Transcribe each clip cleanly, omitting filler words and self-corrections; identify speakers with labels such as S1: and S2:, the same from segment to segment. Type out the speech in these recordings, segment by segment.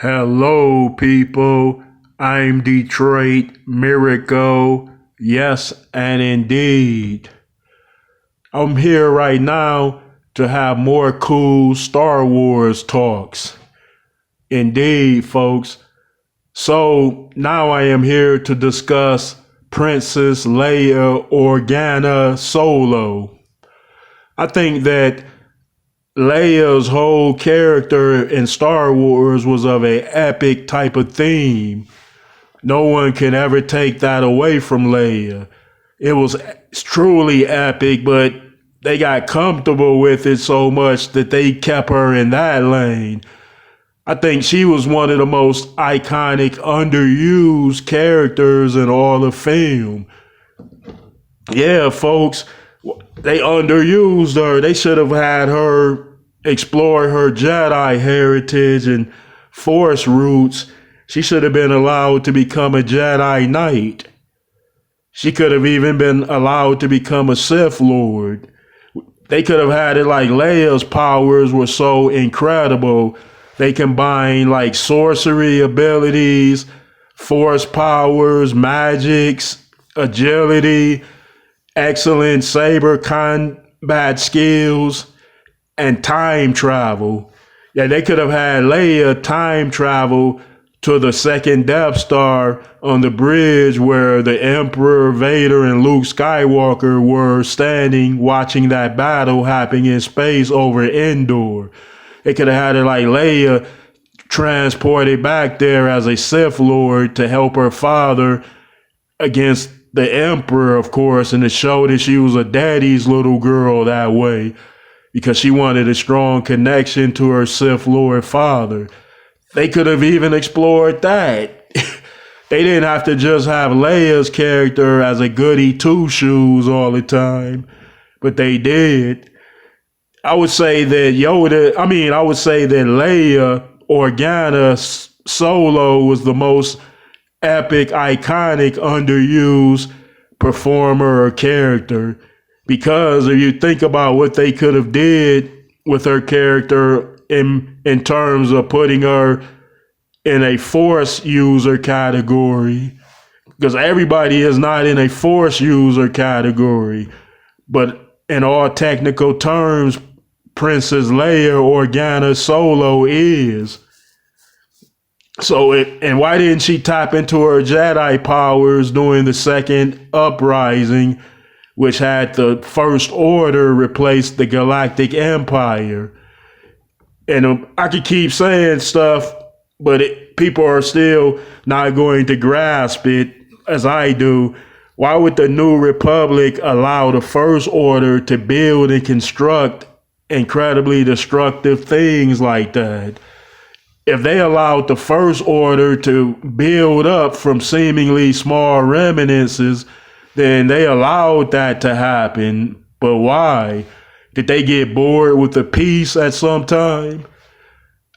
S1: Hello, people. I'm Detroit Miracle. Yes, and indeed. I'm here right now to have more cool Star Wars talks. Indeed, folks. So now I am here to discuss Princess Leia Organa Solo. I think that Leia's whole character in Star Wars was of a epic type of theme. No one can ever take that away from Leia. It was truly epic, but they got comfortable with it so much that they kept her in that lane. I think she was one of the most iconic, underused characters in all of film. Yeah, folks, they underused her. They should have had her explore her Jedi heritage and Force roots. She should have been allowed to become a Jedi Knight. She could have even been allowed to become a Sith Lord. They could have had it like Leia's powers were so incredible. They combine like sorcery abilities, force powers, magics, agility, excellent saber combat skills, and time travel. Yeah, they could have had Leia time travel to the second Death Star on the bridge where the Emperor, Vader, and Luke Skywalker were standing watching that battle happening in space over Endor. They could have had it like Leia transported back there as a Sith Lord to help her father against the Emperor, of course, and to show that she was a daddy's little girl that way because she wanted a strong connection to her Sith Lord father. They could have even explored that. They didn't have to just have Leia's character as a goody two-shoes all the time, but they did. I would say that Leia Organa Solo was the most epic, iconic, underused performer or character. Because if you think about what they could have did with her character in terms of putting her in a force user category, because everybody is not in a force user category, but in all technical terms, Princess Leia Organa Solo is. And why didn't she tap into her Jedi powers during the second uprising, which had the First Order replace the Galactic Empire? And I could keep saying stuff, but people are still not going to grasp it as I do. Why would the New Republic allow the First Order to build and construct incredibly destructive things like that? If they allowed the First Order to build up from seemingly small reminiscences, then they allowed that to happen. But why? Did they get bored with the peace at some time?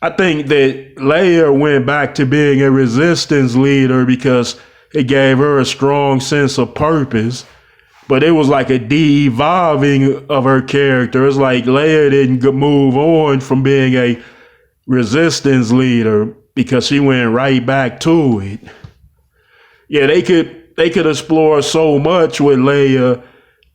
S1: I think that Leia went back to being a resistance leader because it gave her a strong sense of purpose. But it was like a de-evolving of her character. It's like Leia didn't move on from being a resistance leader because she went right back to it. Yeah, they could explore so much with Leia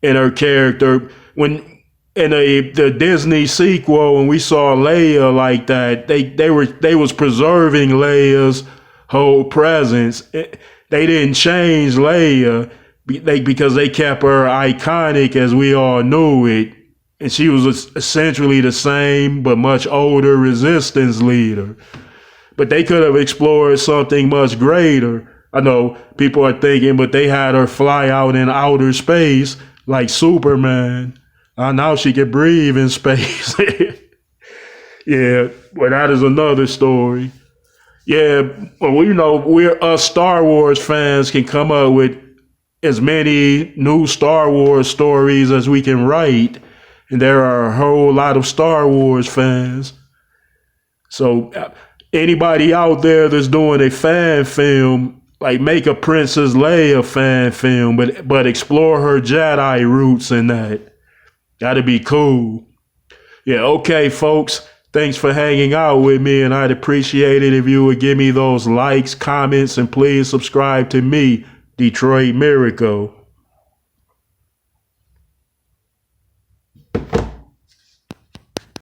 S1: and her character. When in the Disney sequel, when we saw Leia like that, they was preserving Leia's whole presence. They didn't change Leia because they kept her iconic as we all knew it. And she was essentially the same, but much older resistance leader. But they could have explored something much greater. I know people are thinking, but they had her fly out in outer space like Superman. Now she can breathe in space. Yeah, well, that is another story. Yeah, well, we're us Star Wars fans can come up with as many new Star Wars stories as we can write. And there are a whole lot of Star Wars fans. So anybody out there that's doing a fan film, like make a Princess Leia fan film, but explore her Jedi roots in that. That'd be cool. Yeah, okay, folks. Thanks for hanging out with me, and I'd appreciate it if you would give me those likes, comments, and please subscribe to me, Detroit Miracle.